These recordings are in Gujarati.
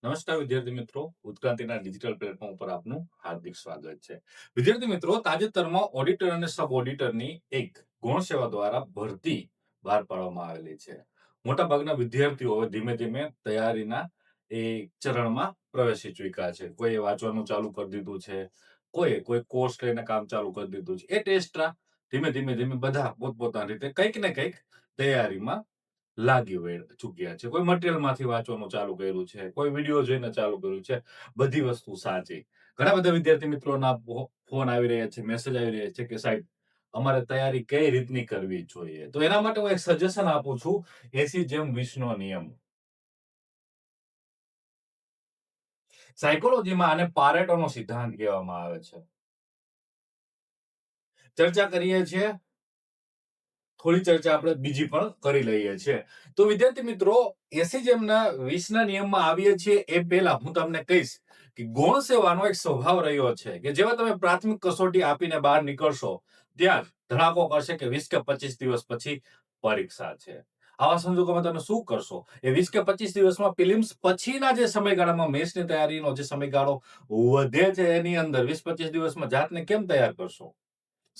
નમસ્કાર વિદ્યાર્થી મિત્રો, ઉત્ક્રાંતિના ડિજિટલ પ્લેટફોર્મ પર આપનું હાર્દિક સ્વાગત છે. વિદ્યાર્થી મિત્રો, તાજેતરમાં ઓડિટર અને સબ ઓડિટરની એક ગૌણ સેવા દ્વારા ભરતી બહાર પાડવામાં આવેલી છે. મોટાભાગના વિદ્યાર્થીઓ હવે ધીમે ધીમે તૈયારીના એ ચરણમાં પ્રવેશી ચૂક્યા છે. કોઈએ વાંચવાનું ચાલુ કરી દીધું છે, કોઈ કોર્સ લઈને કામ ચાલુ કરી દીધું છે. એ ટેસ્ટના ધીમે ધીમે ધીમે બધા પોતપોતાની રીતે કંઈક ને કંઈક તૈયારીમાં લાગી ચૂક્યા છે. કોઈ મટીરિયલમાંથી વાંચવાનું ચાલુ કર્યું છે, કોઈ વિડીયો જોઈને ચાલુ કર્યું છે. બધી વસ્તુ સાચી. ઘણા બધા વિદ્યાર્થી મિત્રોના ફોન આવી રહ્યા છે, મેસેજ આવી રહ્યા છે કે સાહેબ અમારે તૈયારી કઈ રીતની કરવી જોઈએ. તો એના માટે હું એક સજેશન આપું છું, 80-20 નો નિયમ. સાયકોલોજીમાં આને પારેટોનો સિદ્ધાંત કહેવામાં આવે છે. ચર્ચા કરીએ છીએ, થોડી ચર્ચા આપણે બીજી પણ કરી લઈએ છીએ. તો વિદ્યાર્થી મિત્રો, 80-20 ના નિયમમાં આવીએ છીએ એ પહેલા હું તમને કહીશ કે ગૌણ સેવાનો એક સ્વભાવ રહ્યો છે કે જેવા તમે પ્રાથમિક કસોટી આપીને બહાર નીકળશો ત્યાં ધડાકો કરશે કે 20 કે 25 દિવસ પછી પરીક્ષા છે. આવા સંજોગોમાં તમે શું કરશો? એ 20 કે 25 દિવસમાં પ્રિલિમ્સ પછીના જે સમયગાળામાં મેથ્સની તૈયારીનો જે સમયગાળો વધે છે એની અંદર 20-25 દિવસમાં જાતને કેમ તૈયાર કરશો?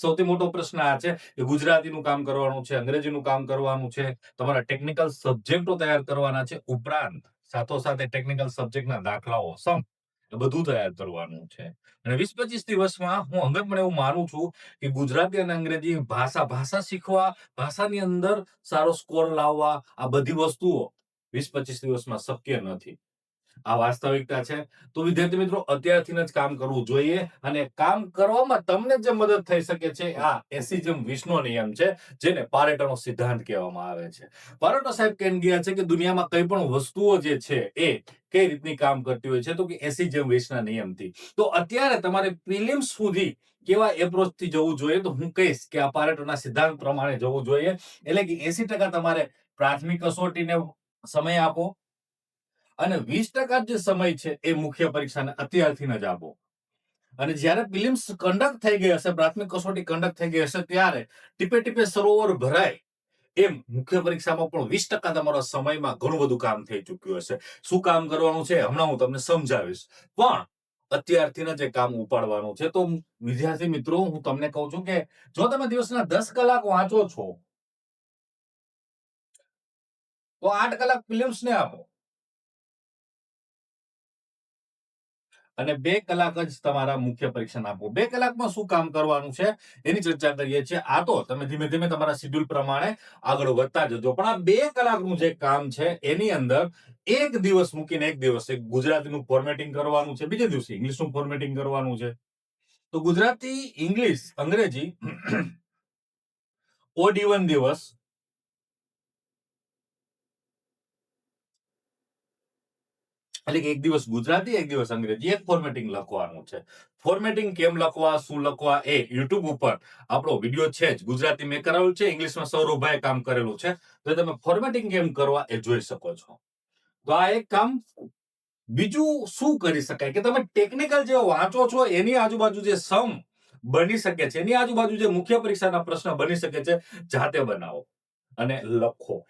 સૌથી મોટો પ્રશ્ન આ છે કે ગુજરાતીનું કામ કરવાનું છે, અંગ્રેજીનું કામ કરવાનું છે, તમારા ટેકનિકલ સબ્જેક્ટો તૈયાર કરવાના છે, ઉપરાંત સાથોસાથ ટેકનિકલ સબ્જેક્ટના દાખલાઓ, સમ એ બધું તૈયાર કરવાનું છે. અને 20-25 દિવસમાં હું અંગતપણે એવું માનું છું કે ગુજરાતી અને અંગ્રેજી ભાષા શીખવા, ભાષાની અંદર સારો સ્કોર લાવવા, આ બધી વસ્તુઓ 20-25 દિવસમાં શક્ય નથી. આ વાસ્તવિકતા છે. તો વિદ્યાર્થી મિત્રો, અત્યારથી જ કામ કરવું જોઈએ અને કામ કરવામાં તમને જે મદદ થઈ શકે છે આ 80-20 નો નિયમ છે, જેને પારેટોનો સિદ્ધાંત કહેવામાં આવે છે. પારેટો સાહેબ કહી ગયા છે કે દુનિયામાં કઈ પણ વસ્તુઓ જે છે એ કઈ રીતની કામ કરતી હોય છે, તો કે 80-20 ના નિયમથી. તો અત્યારે તમારે પ્રિલિમ્સ સુધી કેવા એપ્રોચથી જવું જોઈએ, તો હું કહીશ કે આ પારેટોના સિદ્ધાંત પ્રમાણે જવું જોઈએ. એટલે કે 80% તમારે પ્રાથમિક કસોટીને સમય આપો અને 20% જે સમય છે એ મુખ્ય પરીક્ષાને અત્યારથી જ આપો. અને જ્યારે પ્રિલિમ્સ કન્ડક્ટ થઈ ગઈ હશે, પ્રાથમિક કસોટી કન્ડક્ટ થઈ ગઈ હશે, ત્યારે ટીપે ટીપે સરોવર ભરાય એમ મુખ્ય પરીક્ષામાં પણ 20% તમારા સમયમાં ઘણું બધું કામ થઈ ચૂક્યું હશે. શું કામ કરવાનું છે હમણાં હું તમને સમજાવીશ, પણ અત્યારથી જ કામ ઉપાડવાનું છે. તો વિદ્યાર્થી મિત્રો, હું તમને કહું છું કે જો તમે દિવસના 10 કલાક વાંચો છો તો 8 કલાક પ્રિલિમ્સને આપો અને 2 કલાક જ તમારા મુખ્ય પરીક્ષાને આપો. 2 કલાકમાં શું કામ કરવાનું છે એની ચર્ચા કરીએ છીએ. આ તો તમે ધીમે ધીમે તમારા શેડ્યુલ પ્રમાણે આગળ વધતા જજો, પણ આ 2 કલાકનું જે કામ છે એની અંદર એક દિવસ મૂકીને એક દિવસ એક ગુજરાતીનું ફોર્મેટિંગ કરવાનું છે, બીજે દિવસે ઇંગ્લિશનું ફોર્મેટિંગ કરવાનું છે. તો ગુજરાતી, ઇંગ્લિશ, અંગ્રેજી ઓડ ઇવન દિવસ, એટલે કે એક દિવસ ગુજરાતી, એક દિવસ અંગ્રેજી, એક ફોર્મેટિંગ લખવાનું છે. ફોર્મેટિંગ કેમ લખવા, શું લખવા, એ યુટ્યુબ ઉપર આપણો વિડીયો છે જ. ગુજરાતી મેં કરાવેલું છે, ઇંગ્લિશમાં સૌરભભાઈ કામ કરેલું છે, તો તમે ફોર્મેટિંગ કેમ કરવા એ જોઈ શકો છો. તો આ એક કામ. બીજું શું કરી શકાય કે તમે ટેકનિકલ જે વાંચો છો એની આજુબાજુ જે સમ બની શકે છે, એની આજુબાજુ જે મુખ્ય પરીક્ષાના પ્રશ્ન બની શકે છે, જાતે બનાવો અને લખો.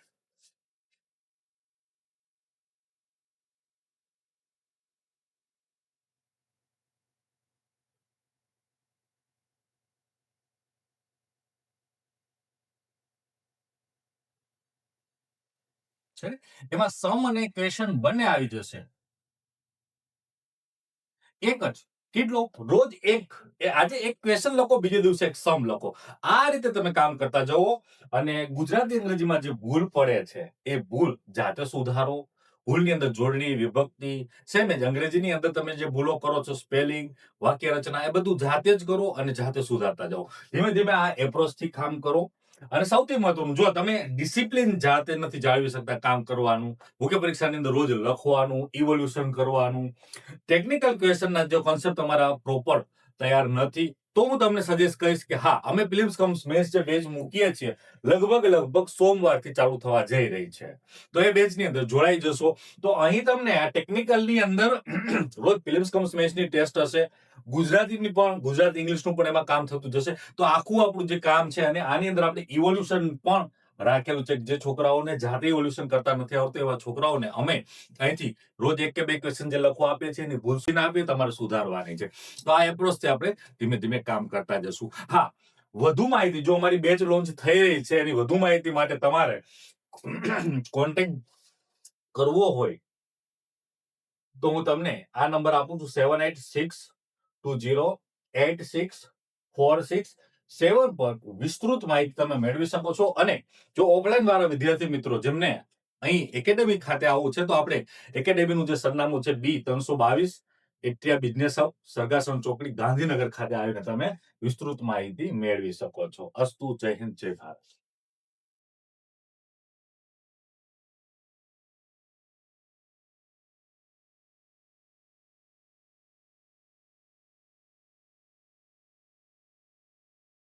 છે એમાં સમ અને ક્વેશ્ચન બંને આવી જશે. એક જ કેટલો રોજ એક, આજે એક ક્વેશ્ચન લખો, બીજે દિવસે એક સમ લખો. આ રીતે તમે કામ કરતા જાઓ અને ગુજરાતી અંગ્રેજીમાં જે ભૂલ પડે છે એ ભૂલ જાતે સુધારો. ભૂલની અંદર જોડણી, વિભક્તિ, સેમ જ અંગ્રેજીની અંદર તમે જે ભૂલો કરો છો, સ્પેલિંગ, વાક્ય રચના, એ બધું જાતે જ કરો અને જાતે સુધારતા જાઓ. ધીમે ધીમે આ એપ્રોચથી કામ કરો. અને સૌથી મહત્વનું, જો તમે ડિસિપ્લિન જાતે નથી જાળવી શકતા કામ કરવાનું, મુખ્ય પરીક્ષાની અંદર રોજ લખવાનું, ઇવોલ્યુશન કરવાનું, ટેકનિકલ ક્વેશ્ચનના જો કોન્સેપ્ટ તમારા પ્રોપર તૈયાર નથી, તો હું તમને સજેસ્ટ કરીશ કે હા, અમે પ્રિલિમ્સ કમ્સ મેથ્સ જે બેચ મૂકીએ છીએ લગભગ સોમવારથી ચાલુ થવા જઈ રહી છે. તો એ બેચની અંદર જોડાઈ જશો. તો અહીં તમને આ ટેકનિકલની અંદર રોજ પ્રિલિમ્સ કમ્સ મેથ્સની ટેસ્ટ હશે, ગુજરાતીની પણ, ગુજરાતી ઇંગ્લિશનું પણ એમાં કામ થતું જશે. તો આખું આપણું જે કામ છે અને આની અંદર આપણે ઇવોલ્યુશન પણ રાખેલું છે. જે છોકરાઓને જાતે ઇવોલ્યુશન કરતા નથી આવડતું એવા છોકરાઓને અમે અહીંથી રોજ 1 કે 2 ક્વેશ્ચન જે લખવા આપીએ છીએ એની ભૂલ સુધારવાના આપીએ, તમારે સુધારવાની છે. તો આ એપ્રોચથી આપણે ધીમે ધીમે કામ કરતા જશું. હા, વધુ માહિતી જો અમારી બેચ લોન્ચ થઈ રહી છે એની વધુ માહિતી માટે તમારે કોન્ટેક્ટ કરવો હોય તો હું તમને આ નંબર આપું છું 7862086467 પર વિસ્તૃત માહિતી તમે મેળવી શકો છો. અને જો ઓફલાઈન વાળા વિદ્યાર્થી મિત્રો જેમને અહીં એકેડેમી ખાતે આવવું છે તો આપણે એકેડેમીનું જે સરનામું છે B322 એટિયા બિઝનેસ હબ, સરગાસણ ચોકડી, ગાંધીનગર ખાતે આવીને તમે વિસ્તૃત માહિતી મેળવી શકો છો. અસ્તુ, જય હિન્દ, જય ભારત.